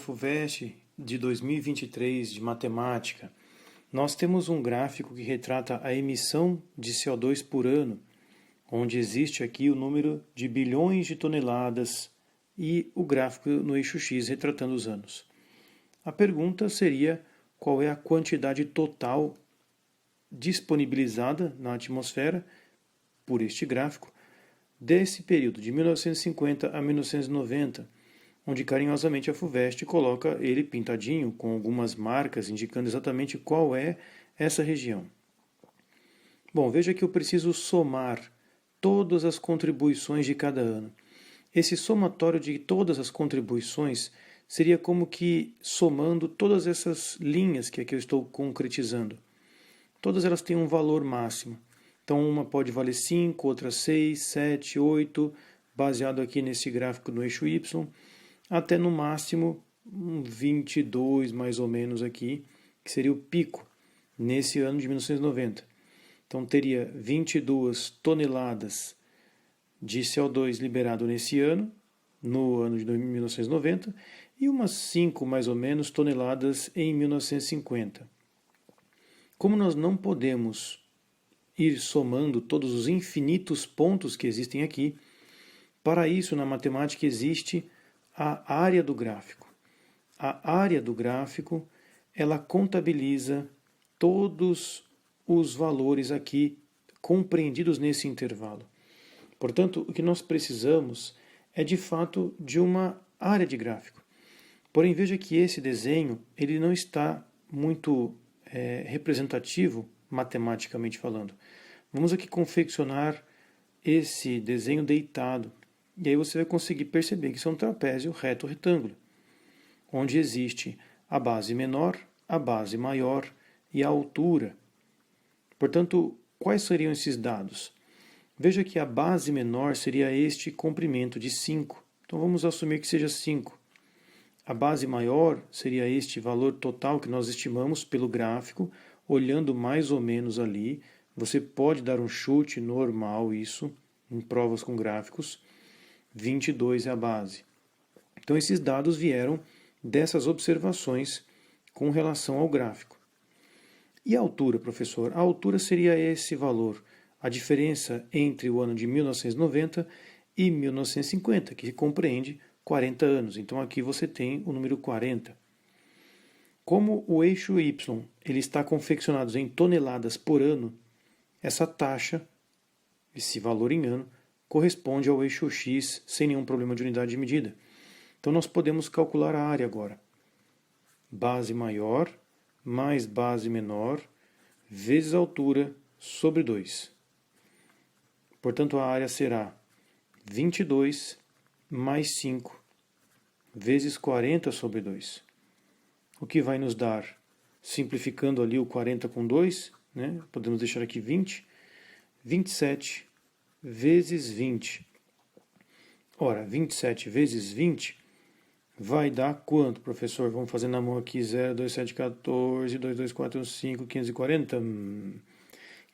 FUVEST de 2023 de matemática, nós temos um gráfico que retrata a emissão de CO2 por ano, onde existe aqui o número de bilhões de toneladas e o gráfico no eixo X retratando os anos. A pergunta seria qual é a quantidade total disponibilizada na atmosfera por este gráfico desse período de 1950 a 1990, onde carinhosamente a FUVEST coloca ele pintadinho com algumas marcas indicando exatamente qual é essa região. Bom, veja que eu preciso somar todas as contribuições de cada ano. Esse somatório de todas as contribuições seria como que somando todas essas linhas que aqui eu estou concretizando. Todas elas têm um valor máximo. Então uma pode valer 5, outra 6, 7, 8, baseado aqui nesse gráfico no eixo Y, até no máximo 22 mais ou menos aqui, que seria o pico nesse ano de 1990. Então teria 22 toneladas de CO2 liberado nesse ano, no ano de 1990, e umas 5 mais ou menos toneladas em 1950. Como nós não podemos ir somando todos os infinitos pontos que existem aqui, para isso na matemática existe a área do gráfico. A área do gráfico, ela contabiliza todos os valores aqui compreendidos nesse intervalo. Portanto, o que nós precisamos é de fato de uma área de gráfico. Porém, veja que esse desenho ele não está muito representativo matematicamente falando. Vamos aqui confeccionar esse desenho deitado. E aí você vai conseguir perceber que isso é um trapézio reto-retângulo, onde existe a base menor, a base maior e a altura. Portanto, quais seriam esses dados? Veja que a base menor seria este comprimento de 5. Então vamos assumir que seja 5. A base maior seria este valor total que nós estimamos pelo gráfico, olhando mais ou menos ali. Você pode dar um chute normal isso, em provas com gráficos. 22 é a base. Então esses dados vieram dessas observações com relação ao gráfico. E a altura, professor? A altura seria esse valor, a diferença entre o ano de 1990 e 1950, que compreende 40 anos. Então aqui você tem o número 40. Como o eixo Y ele está confeccionado em toneladas por ano, essa taxa, esse valor em ano, corresponde ao eixo X sem nenhum problema de unidade de medida. Então nós podemos calcular a área agora. Base maior mais base menor vezes a altura sobre 2. Portanto, a área será 22 mais 5 vezes 40 sobre 2. O que vai nos dar, simplificando ali o 40 com 2, né? Podemos deixar aqui 20, 27 vezes 20. Ora, 27 vezes 20 vai dar quanto, professor? Vamos fazer na mão aqui, 0, 2, 7, 14, 2, 2, 4, 5, 540.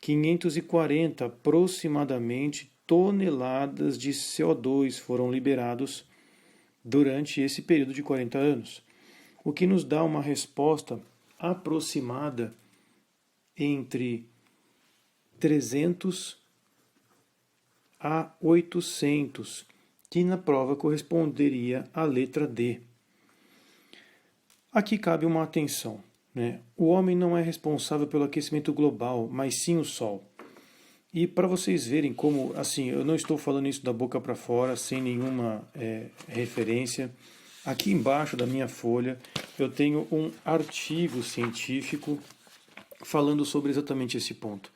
540 aproximadamente toneladas de CO2 foram liberados durante esse período de 40 anos, o que nos dá uma resposta aproximada entre 300 a 800, que na prova corresponderia à letra D. Aqui cabe uma atenção, né? O homem não é responsável pelo aquecimento global, mas sim o Sol. E para vocês verem como, assim, eu não estou falando isso da boca para fora, sem nenhuma referência. Aqui embaixo da minha folha eu tenho um artigo científico falando sobre exatamente esse ponto.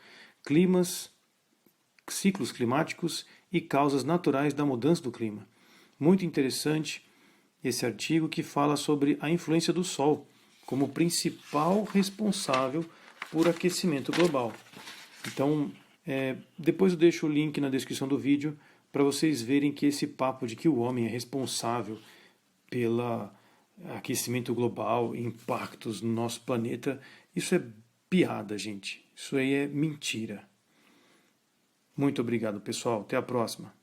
Ciclos climáticos e causas naturais da mudança do clima. Muito interessante esse artigo que fala sobre a influência do Sol como principal responsável por aquecimento global. Então, depois eu deixo o link na descrição do vídeo para vocês verem que esse papo de que o homem é responsável pelo aquecimento global, impactos no nosso planeta, isso é piada, gente. Isso aí é mentira. Muito obrigado, pessoal. Até a próxima.